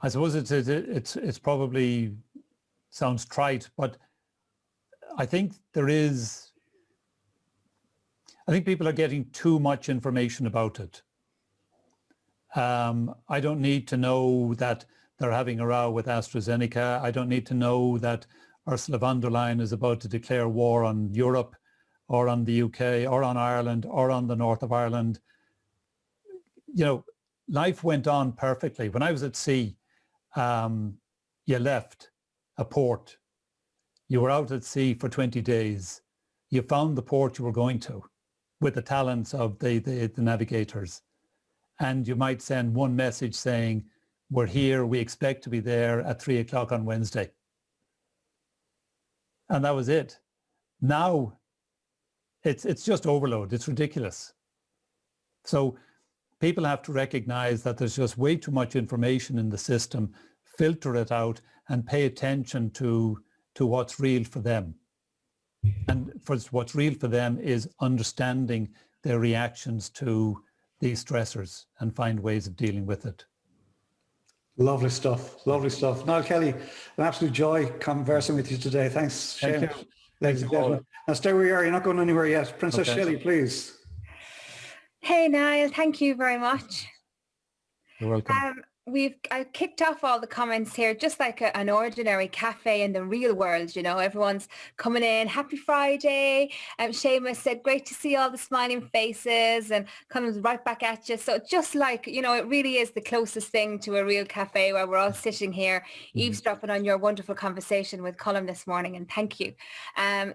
I suppose it's probably sounds trite, but I think people are getting too much information about it. I don't need to know that they're having a row with AstraZeneca. I don't need to know that Ursula von der Leyen is about to declare war on Europe or on the UK or on Ireland or on the north of Ireland. Life went on perfectly. When I was at sea, you left a port. You were out at sea for 20 days. You found the port you were going to with the talents of the navigators. And you might send one message saying, we're here, we expect to be there at 3 o'clock on Wednesday. And that was it. Now, it's just overload. It's ridiculous. So people have to recognize that there's just way too much information in the system, filter it out and pay attention to what's real for them. And what's real for them is understanding their reactions to these stressors and find ways of dealing with it. Lovely stuff. Lovely stuff. Niall Kelly, an absolute joy conversing with you today. Thanks, Shane. Thank you. Ladies and gentlemen. Now stay where you are. You're not going anywhere yet. Princess Shelley, please. Hey, Niall. Thank you very much. You're welcome. I kicked off all the comments here just like an ordinary cafe in the real world. You know, everyone's coming in. Happy Friday. Seamus said, great to see all the smiling faces, and comes right back at you. So just like, you know, it really is the closest thing to a real cafe where we're all sitting here eavesdropping on your wonderful conversation with Colm this morning, and thank you.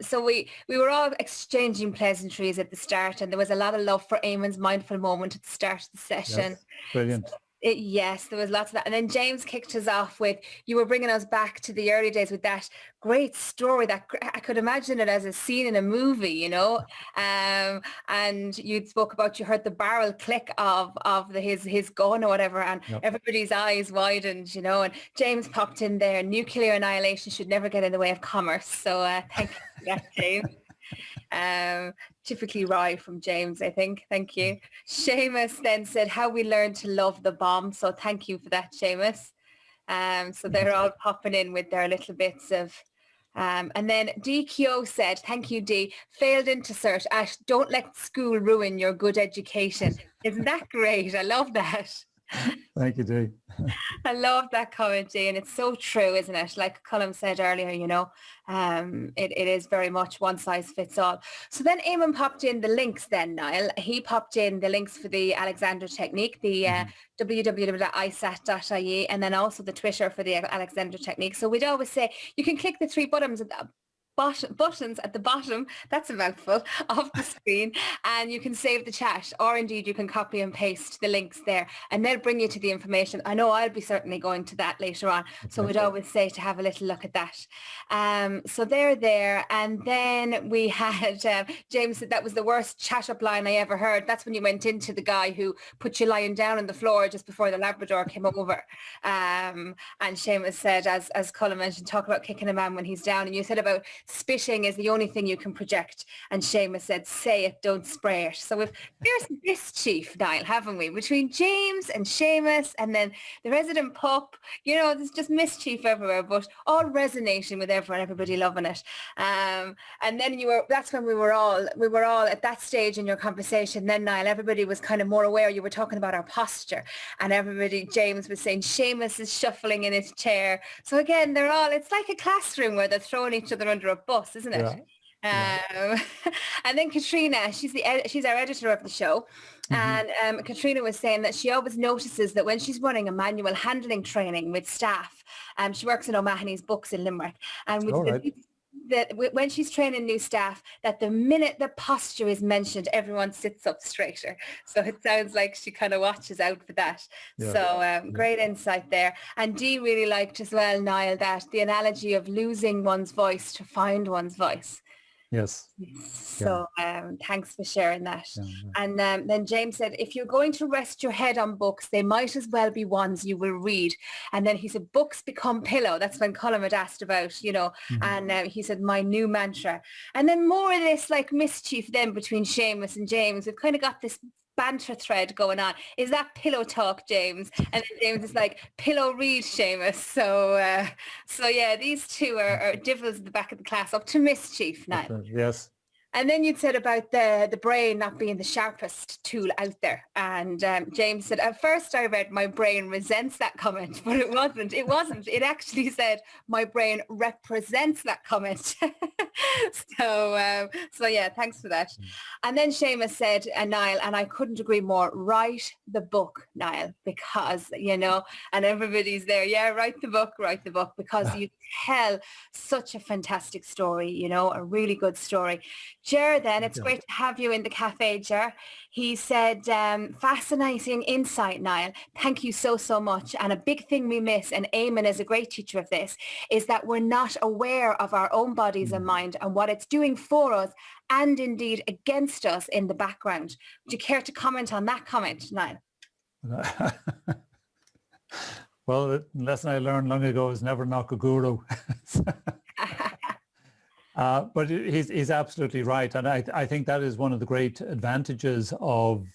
So we were all exchanging pleasantries at the start, and there was a lot of love for Eamon's mindful moment at the start of the session. Yes, brilliant. Yes, there was lots of that. And then James kicked us off with, you were bringing us back to the early days with that great story that I could imagine it as a scene in a movie, you know. And you spoke about, you heard the barrel click of his gun or whatever, and everybody's eyes widened, you know. And James popped in there, nuclear annihilation should never get in the way of commerce. So thank you for that, James. Typically Rye from James, I think. Thank you. Seamus then said how we learned to love the bomb. So thank you for that, Seamus. So they're all popping in with their little bits of and then DKO said, thank you, D. Failed into cert. Ash, don't let school ruin your good education. Isn't that great? I love that. Thank you, Dee. I love that comment, Dee, and it's so true, isn't it? Like Colm said earlier, you know, it is very much one size fits all. So then Eamon popped in the links then, Niall. He popped in the links for the Alexander technique, the www.isat.ie, and then also the Twitter for the Alexander technique. So we'd always say you can click the three buttons buttons at the bottom, that's a mouthful, of the screen, and you can save the chat, or indeed you can copy and paste the links there, and they'll bring you to the information. I know I'll be certainly going to that later on, so we'd always say to have a little look at that. So they're there, and then we had James said that was the worst chat up line I ever heard. That's when you went into the guy who put you lying down on the floor just before the Labrador came over. And Seamus said, as Colm mentioned, talk about kicking a man when he's down, and you said about spitting is the only thing you can project, and Seamus said, say it, don't spray it. So there's mischief, Niall, haven't we, between James and Seamus, and then the resident pup, you know, there's just mischief everywhere, but all resonating with everybody loving it. And then that's when we were all at that stage in your conversation then, Niall, everybody was kind of more aware. You were talking about our posture, and James was saying Seamus is shuffling in his chair. So again, it's like a classroom where they're throwing each other under a bus, isn't it? Yeah. And then Katrina, she's our editor of the show, and Katrina was saying that she always notices that when she's running a manual handling training with staff, she works in O'Mahony's Books in Limerick, and that when she's training new staff, that the minute the posture is mentioned, everyone sits up straighter. So it sounds like she kind of watches out for that. Yeah. So great insight there. And Dee really liked as well, Niall, that the analogy of losing one's voice to find one's voice. Yes. So thanks for sharing that. And then James said, if you're going to rest your head on books, they might as well be ones you will read. And then he said, books become pillow. That's when Colm had asked about, you know, and he said, my new mantra. And then more of this like mischief then between Seamus and James. We've kind of got this banter thread going on. Is that pillow talk, James? And then James is like, pillow read, Seamus. So yeah, these two are devils at the back of the class, up to mischief now. Yes. And then you'd said about the brain not being the sharpest tool out there. And James said, at first I read my brain resents that comment, but it wasn't. It actually said my brain represents that comment. So yeah, thanks for that. And then Seamus said, Niall, and I couldn't agree more, write the book, Niall, because, you know, and everybody's there. Yeah, write the book, because you tell such a fantastic story, you know, a really good story. Ger, then, it's great to have you in the cafe, Ger. He said, fascinating insight, Niall. Thank you so, so much. And a big thing we miss, and Eamon is a great teacher of this, is that we're not aware of our own bodies and mind and what it's doing for us and indeed against us in the background. Would you care to comment on that comment, Niall? Well, the lesson I learned long ago is never knock a guru. But he's absolutely right. And I think that is one of the great advantages of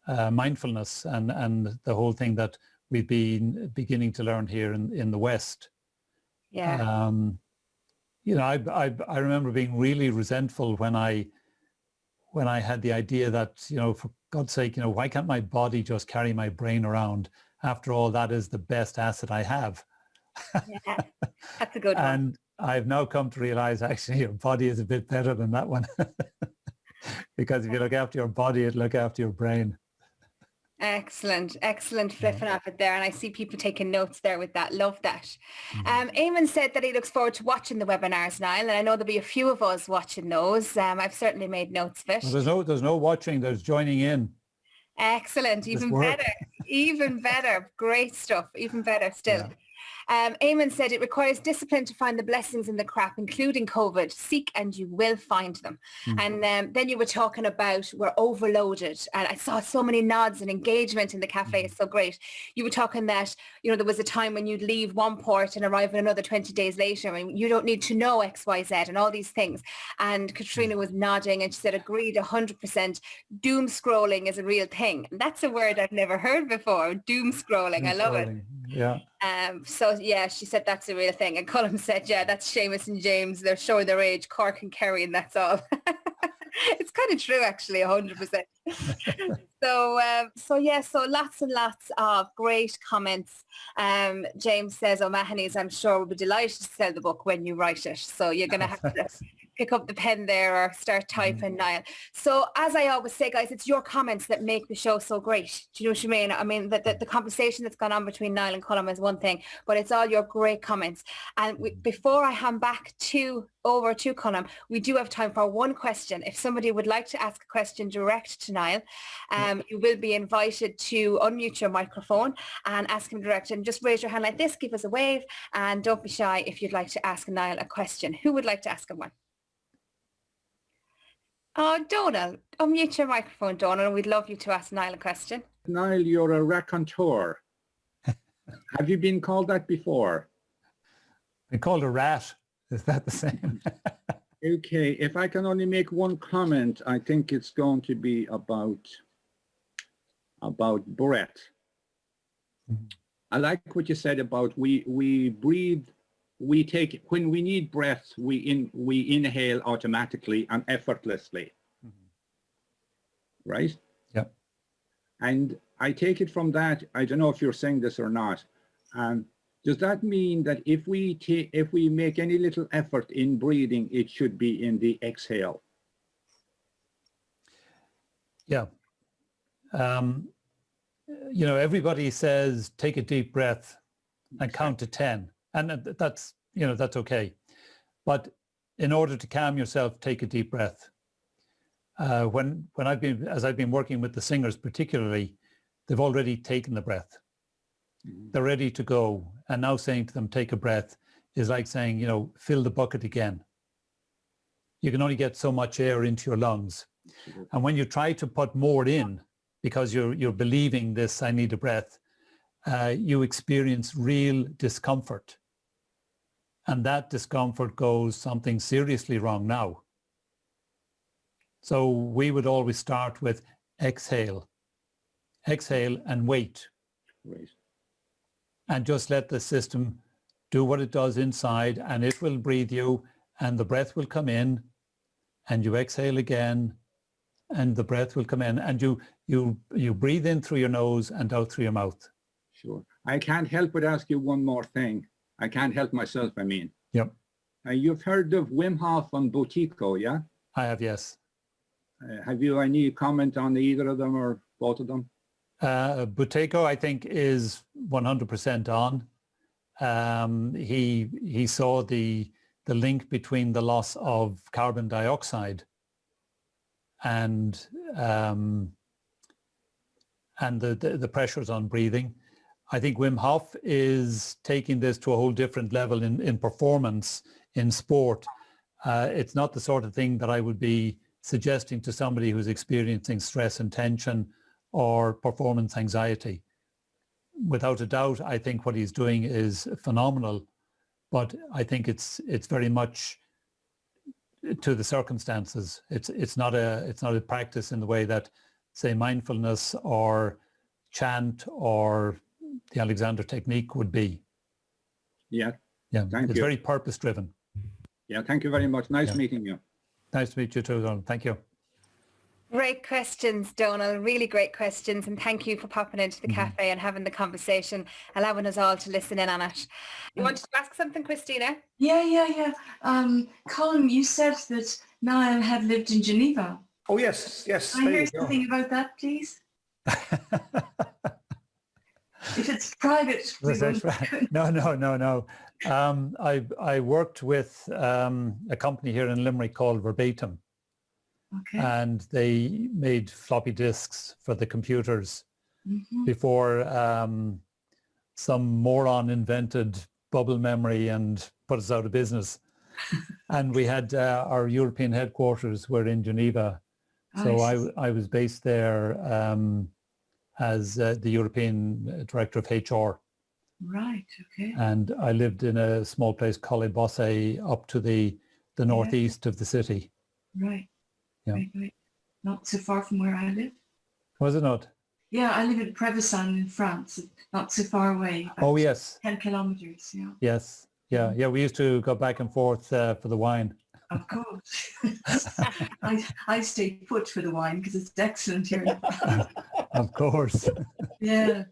mindfulness and the whole thing that we've been beginning to learn here in the West. Yeah. You know, I remember being really resentful when I had the idea that, you know, for God's sake, you know, why can't my body just carry my brain around? after all, that is the best asset I have. Yeah, that's a good one. And I've now come to realize actually your body is a bit better than that one. Because if you look after your body, it'll look after your brain. Excellent, excellent flipping off it there. And I see people taking notes there with that. Love that. Eamon said that he looks forward to watching the webinars, Niall, and I know there'll be a few of us watching those. I've certainly made notes of it. Well, there's no watching, there's joining in. Excellent, even better, even better. Great stuff, even better still. Yeah. Eamon said it requires discipline to find the blessings in the crap, including COVID. Seek and you will find them. And then you were talking about we're overloaded, and I saw so many nods and engagement in the cafe. It's so great. You were talking that, you know, there was a time when you'd leave one port and arrive in another 20 days later, and you don't need to know X, Y, Z and all these things. And Katrina was nodding and she said, agreed 100%. Doom scrolling is a real thing. That's a word I've never heard before. Doom scrolling. I love it. Yeah. So yeah, she said that's a real thing. And Colin said, yeah, that's Seamus and James. They're showing their age, Cork and Kerry, and that's all. It's kind of true, actually, 100%. So yeah, so lots and lots of great comments. James says, O'Mahony's, I'm sure will be delighted to sell the book when you write it. So you're going to have to pick up the pen there or start typing, Niall. So as I always say, guys, it's your comments that make the show so great. Do you know what I mean? I mean, the conversation that's gone on between Niall and Colin is one thing, but it's all your great comments. And before I hand back over to Colin, we do have time for one question. If somebody would like to ask a question direct to Niall, you will be invited to unmute your microphone and ask him direct, and just raise your hand like this, give us a wave, and don't be shy if you'd like to ask Niall a question. Who would like to ask him one? Oh, Donald, unmute your microphone, Donald, and we'd love you to ask Niall a question. Niall, you're a raconteur. Have you been called that before? Been called a rat. Is that the same? Okay, if I can only make one comment, I think it's going to be about breath. I like what you said about we breathe, we take, when we need breath, we inhale automatically and effortlessly. Right? Yep. And I take it from that, I don't know if you're saying this or not, does that mean that if we make any little effort in breathing, it should be in the exhale? Yeah. You know, everybody says, take a deep breath and count to 10. And that's, you know, that's okay. But in order to calm yourself, take a deep breath. When I've been working with the singers particularly, they've already taken the breath. They're ready to go. And now saying to them, take a breath, is like saying, you know, fill the bucket again. You can only get so much air into your lungs. And when you try to put more in, because you're believing this, I need a breath, you experience real discomfort. And that discomfort goes, something seriously wrong now. So we would always start with exhale. Exhale and wait. Right. And just let the system do what it does inside, and it will breathe you, and the breath will come in, and you exhale again, and the breath will come in, and you breathe in through your nose and out through your mouth. Sure. I can't help but ask you one more thing. I can't help myself, I mean. Yep. You've heard of Wim Hof and Buteyko, yeah? I have, yes. Have you any comment on either of them or both of them? Buteyko, I think, is 100% on. He saw the link between the loss of carbon dioxide and the pressures on breathing. I think Wim Hof is taking this to a whole different level in performance in sport. It's not the sort of thing that I would be suggesting to somebody who's experiencing stress and tension or performance anxiety. Without a doubt, I think what he's doing is phenomenal, but I think it's very much to the circumstances. It's not a practice in the way that, say, mindfulness or chant or the Alexander technique would be. Yeah. Yeah. Thank It's you. very purpose driven. Yeah, thank you very much. Nice meeting you. Nice to meet you too, Donald. Thank you. Great questions, Donal. Really great questions. And thank you for popping into the cafe and having the conversation, allowing us all to listen in on it. You wanted to ask something, Christina? Yeah. Colin, you said that Niall had lived in Geneva. Oh, yes. Can I hear something about that, please? If it's private, we won't. No. I worked with a company here in Limerick called Verbatim, Okay. and they made floppy disks for the computers before some moron invented bubble memory and put us out of business. And we had our European headquarters were in Geneva. So I was based there as the European Director of HR. Right, okay. And I lived in a small place called Bosse up to the northeast of the city. Right. Yeah. Right. Not so far from where I live. Was it not? Yeah, I live in Prevesan in France, not so far away. Oh, yes. 10 kilometers, yeah. Yes. Yeah. We used to go back and forth for the wine. Of course. I stay put for the wine because it's excellent here. Of course. Yeah.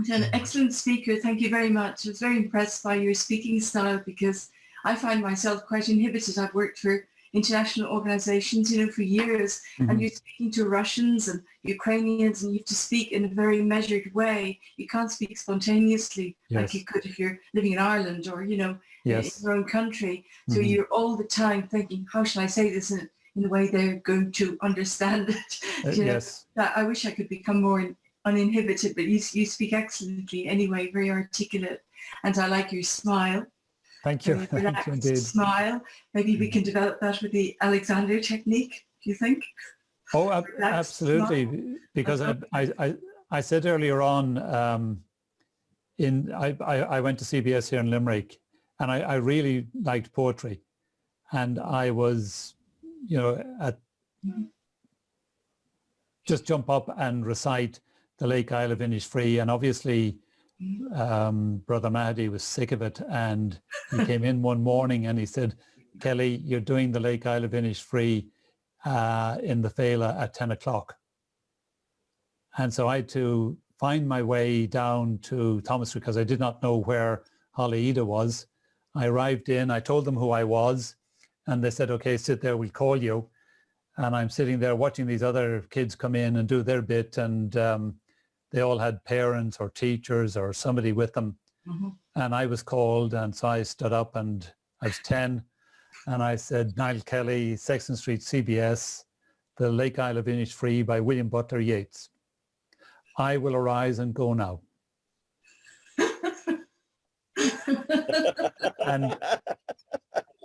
You're an excellent speaker. Thank you very much. I was very impressed by your speaking style because I find myself quite inhibited. I've worked for international organizations, for years, and you're speaking to Russians and Ukrainians, and you have to speak in a very measured way. You can't speak spontaneously like you could if you're living in Ireland or, in your own country. So you're all the time thinking, how shall I say this in a way they're going to understand it? Yes. I wish I could become more uninhibited, but you speak excellently anyway, very articulate, and I like your smile. Thank you. Relaxed Thank you indeed. smile. Maybe we can develop that with the Alexander technique, do you think? Oh, absolutely. Because I said earlier on, I went to CBS here in Limerick, and I really liked poetry, and I was, just jump up and recite the Lake Isle of Innisfree, and obviously Brother Mahdi was sick of it, and he came in one morning and he said, Kelly, you're doing the Lake Isle of Innisfree in the Fela at 10 o'clock. And so I had to find my way down to Thomas because I did not know where Holyida was. I arrived in, I told them who I was, and they said, okay, sit there, we'll call you. And I'm sitting there watching these other kids come in and do their bit, and they all had parents or teachers or somebody with them. And I was called, and so I stood up, and I was 10, and I said, Niall Kelly, Sexton Street, CBS, The Lake Isle of Innisfree by William Butler Yeats. I will arise and go now. And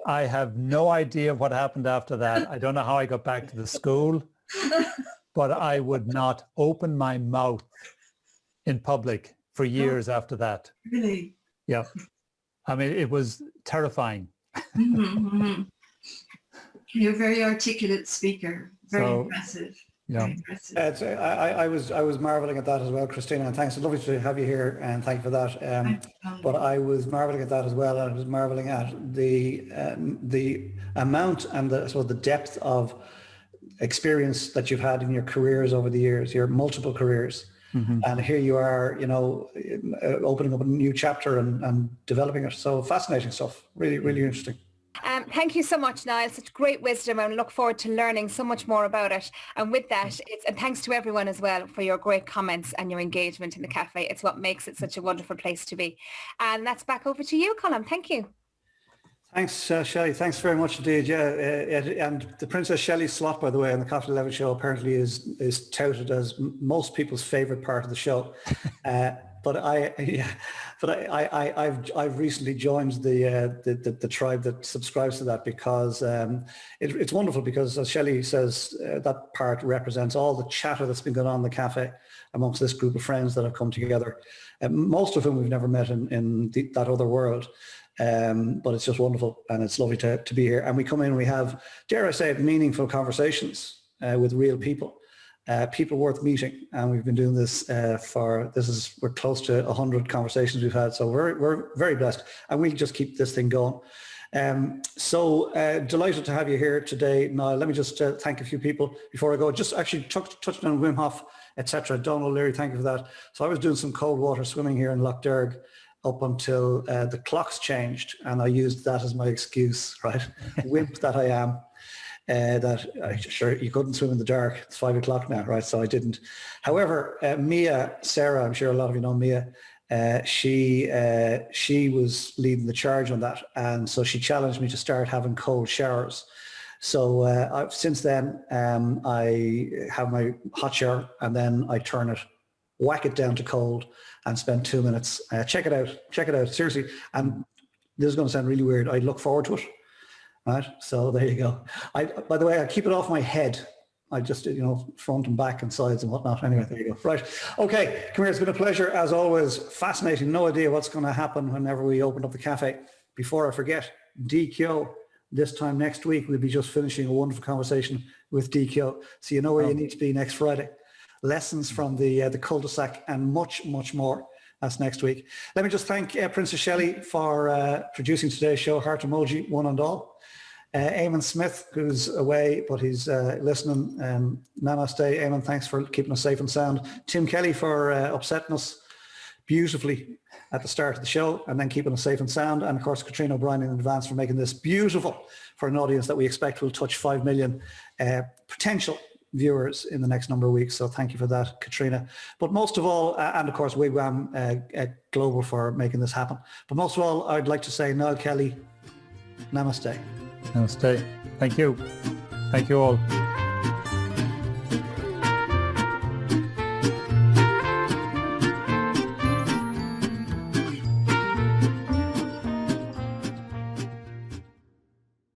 I have no idea what happened after that. I don't know how I got back to the school, but I would not open my mouth in public for years after that. Really? Yeah. I mean, it was terrifying. You're a very articulate speaker. Very impressive. Yeah. Very impressive. I was marveling at that as well, Christina, and thanks. It's lovely to have you here, and thank you for that. But I was marveling at that as well, and I was marveling at the amount and the depth of experience that you've had in your careers over the years, your multiple careers. And here you are, opening up a new chapter and developing it. So fascinating stuff. Really, really interesting. Thank you so much, Niall. Such great wisdom, and look forward to learning so much more about it. And with that, and thanks to everyone as well for your great comments and your engagement in the cafe. It's what makes it such a wonderful place to be. And that's back over to you, Colin. Thank you. Thanks, Shelley. Thanks very much indeed. Yeah, and the Princess Shelley slot, by the way, on the Coffee 11 show apparently is touted as most people's favourite part of the show. But I've recently joined the tribe that subscribes to that because it's wonderful, because as Shelley says, that part represents all the chatter that's been going on in the cafe amongst this group of friends that have come together, most of whom we've never met in that other world. But it's just wonderful, and it's lovely to be here. And we come in and we have, dare I say it, meaningful conversations with real people. People worth meeting, and we've been doing this we're close to 100 conversations we've had, so we're very blessed, and we'll just keep this thing going. Delighted to have you here today, Niall. Let me just thank a few people before I go. Just actually touched on Wim Hof, etc. Donald Leary, thank you for that. So I was doing some cold water swimming here in Lough Derg up until the clocks changed, and I used that as my excuse, right? Wimp that I am. Sure, you couldn't swim in the dark. It's 5 o'clock now, right? So I didn't. However, Sarah, I'm sure a lot of you know Mia, she was leading the charge on that, and so she challenged me to start having cold showers. So since then, I have my hot shower and then I turn it, whack it down to cold, and spend 2 minutes. Check it out, seriously. And this is going to sound really weird. I look forward to it. Right, so there you go. By the way, I keep it off my head. I just, front and back and sides and whatnot. Anyway, there you go. Right. Okay, come here. It's been a pleasure as always. Fascinating. No idea what's going to happen whenever we open up the cafe. Before I forget, DQ. This time next week, we'll be just finishing a wonderful conversation with DQ. So you know where you need to be next Friday. Lessons from the cul-de-sac and much, much more. That's next week. Let me just thank Princess Shelley for producing today's show. Heart emoji, one and all. Eamon Smith, who's away, but he's listening. Namaste, Eamon. Thanks for keeping us safe and sound. Tim Kelly for upsetting us beautifully at the start of the show and then keeping us safe and sound. And of course, Katrina O'Brien in advance for making this beautiful for an audience that we expect will touch 5 million potential viewers in the next number of weeks. So thank you for that, Katrina. But most of all, and of course, Wigwam Global for making this happen. But most of all, I'd like to say, Niall Kelly, namaste. Namaste. Thank you. Thank you all.